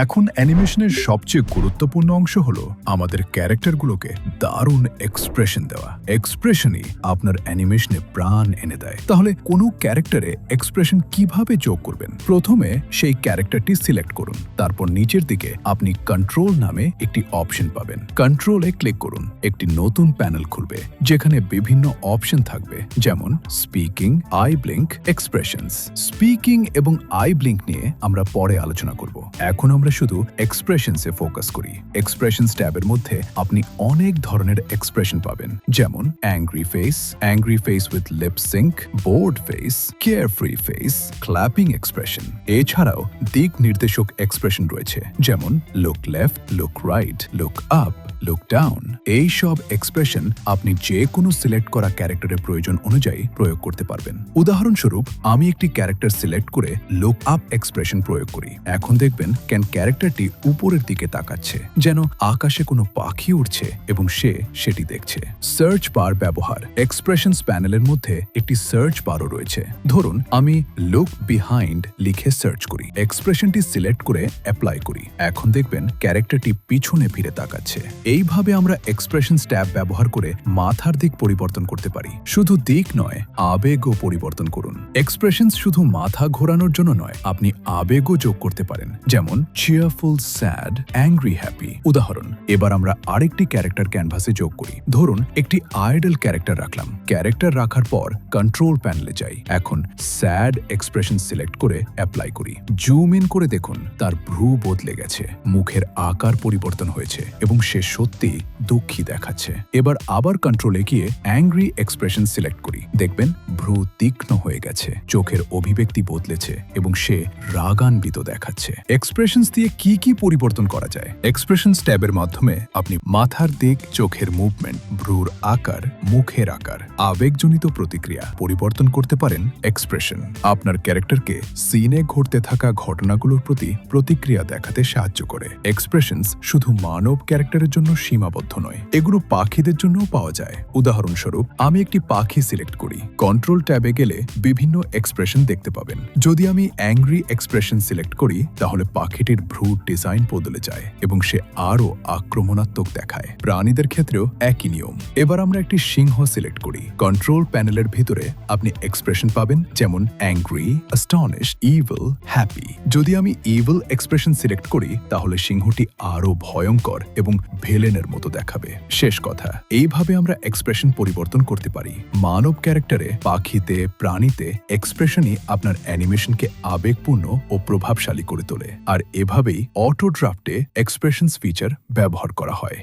এখন অ্যানিমেশনের সবচেয়ে গুরুত্বপূর্ণ অংশ হলো আমাদের ক্যারেক্টারগুলোকে দারুণ এক্সপ্রেশন দেওয়া। এক্সপ্রেশনই আপনার অ্যানিমেশনে প্রাণ এনে দেয়। তাহলে কোনো ক্যারেক্টারে এক্সপ্রেশন কিভাবে যোগ করবেন? প্রথমে সেই ক্যারেক্টারটি সিলেক্ট করুন, তারপর নিচের দিকে আপনি কন্ট্রোল নামে একটি অপশন পাবেন। কন্ট্রোলে ক্লিক করুন, একটি নতুন প্যানেল খুলবে যেখানে বিভিন্ন অপশন থাকবে, যেমন speaking, I blink, expressions. Speaking এবং আই ব্লিঙ্ক নিয়ে আমরা পরে আলোচনা করব। এখন আমরা শুধু এক্সপ্রেশনসে ফোকাস করি। এক্সপ্রেশনস ট্যাবের মধ্যে আপনি অনেক ধরনের এক্সপ্রেশন পাবেন, যেমন angry face with lip sync, bored face, carefree face, clapping expression. এছাড়াও দিক নির্দেশক এক্সপ্রেশন রয়েছে, যেমন look left, look right, look up, look down. এই সব এক্সপ্রেশন আপনি যে কোনো সিলেক্ট করা ক্যারেক্টারের প্রয়োজন অনুযায়ী প্রয়োগ করতে পারবেন। উদাহরণস্বরূপ আমি একটি ক্যারেক্টার সিলেক্ট করে লুক আপ এক্সপ্রেশন প্রয়োগ করি। এখন দেখবেন ক্যারেক্টারটি উপরের দিকে তাকাচ্ছে, যেন আকাশে কোনো পাখি উড়ছে এবং সে সেটি দেখছে। সার্চ বার ব্যবহার। এক্সপ্রেশনস প্যানেলের মধ্যে একটি সার্চ বারও রয়েছে। ধরুন আমি লুক বিহাইন্ড লিখে সার্চ করি, এক্সপ্রেশনটি সিলেক্ট করে অ্যাপ্লাই করি। এখন দেখবেন ক্যারেক্টারটি পিছনে ফিরে তাকাচ্ছে। এইভাবে আমরা এক্সপ্রেশনস ট্যাব ব্যবহার করে মাথার দিক পরিবর্তন করতে পারি। শুধু দিক নয়, আবেগও পরিবর্তন করুন। এক্সপ্রেশনস শুধু মাথা ঘোরানোর জন্য নয়, আপনি আবেগও যোগ করতে পারেন, যেমন চিয়ারফুল, স্যাড, অ্যাংরি, হ্যাপি। উদাহরণ, এবার আমরা আরেকটি ক্যারেক্টার ক্যানভাসে যোগ করি। ধরুন একটি আইডল ক্যারেক্টার রাখলাম। ক্যারেক্টার রাখার পর কন্ট্রোল প্যানেলে যাই। এখন স্যাড এক্সপ্রেশন সিলেক্ট করে অ্যাপ্লাই করি। জুম ইন করে দেখুন তার ভ্রু বদলে গেছে, মুখের আকার পরিবর্তন হয়েছে এবং সে সত্যি দুঃখী দেখাচ্ছে। এবার আবার কন্ট্রোলে গিয়ে অ্যাংরি এক্সপ্রেশন সিলেক্ট করি। দেখবেন ভ্রু তীক্ষ্ণ হয়ে গেছে, চোখের অভিব্যক্তি বদলেছে এবং সে রাগান্বিত দেখাচ্ছে। এক্সপ্রেশনস দিয়ে কি কি পরিবর্তন করা যায়? এক্সপ্রেশনস ট্যাবের মাধ্যমে আপনি মাথার দিক, চোখের মুভমেন্ট, ভ্রুর আকার, মুখের আকার, আবেগজনিত প্রতিক্রিয়া পরিবর্তন করতে পারেন। এক্সপ্রেশন আপনার ক্যারেক্টারকে সিনে ঘটতে থাকা ঘটনাগুলোর প্রতি প্রতিক্রিয়া দেখাতে সাহায্য করে। এক্সপ্রেশনস শুধু মানব ক্যারেক্টারের জন্য সীমাবদ্ধ নয়, এগুলো পাখিদের জন্যও পাওয়া যায়। উদাহরণস্বরূপ আমি একটি পাখি সিলেক্ট করি। কন্ট্রোল ট্যাবে গেলে বিভিন্ন এক্সপ্রেশন দেখতে পাবেন। যদি আমি অ্যাংরি এক্সপ্রেশন সিলেক্ট করি, তাহলে পাখিটির ভ্রুর ডিজাইন বদলে যায় এবং সে আরও আক্রমণাত্মক দেখায়। প্রাণীদের ক্ষেত্রেও একই নিয়ম। এবার আমরা একটি সিংহ সিলেক্ট করি। কন্ট্রোল প্যানেলের ভিতরে আপনি এক্সপ্রেশন পাবেন, যেমন অ্যাংরি, অ্যাস্টনিশড, ইভিল, হ্যাপি। যদি আমি ইভিল এক্সপ্রেশন সিলেক্ট করি, তাহলে সিংহটি আরও ভয়ঙ্কর এবং ভিলেনের মতো দেখাবে। শেষ কথা, এইভাবে আমরা এক্সপ্রেশন পরিবর্তন করতে পারি। মানব ক্যারেক্টারে, পাখিতে, প্রাণীতে এক্সপ্রেশনই আপনার অ্যানিমেশনকে আবেগপূর্ণ ও প্রভাবশালী করে তোলে। আর এভাবেই অটো ড্রাফটে এক্সপ্রেশনস ফিচার ব্যবহার করা হয়।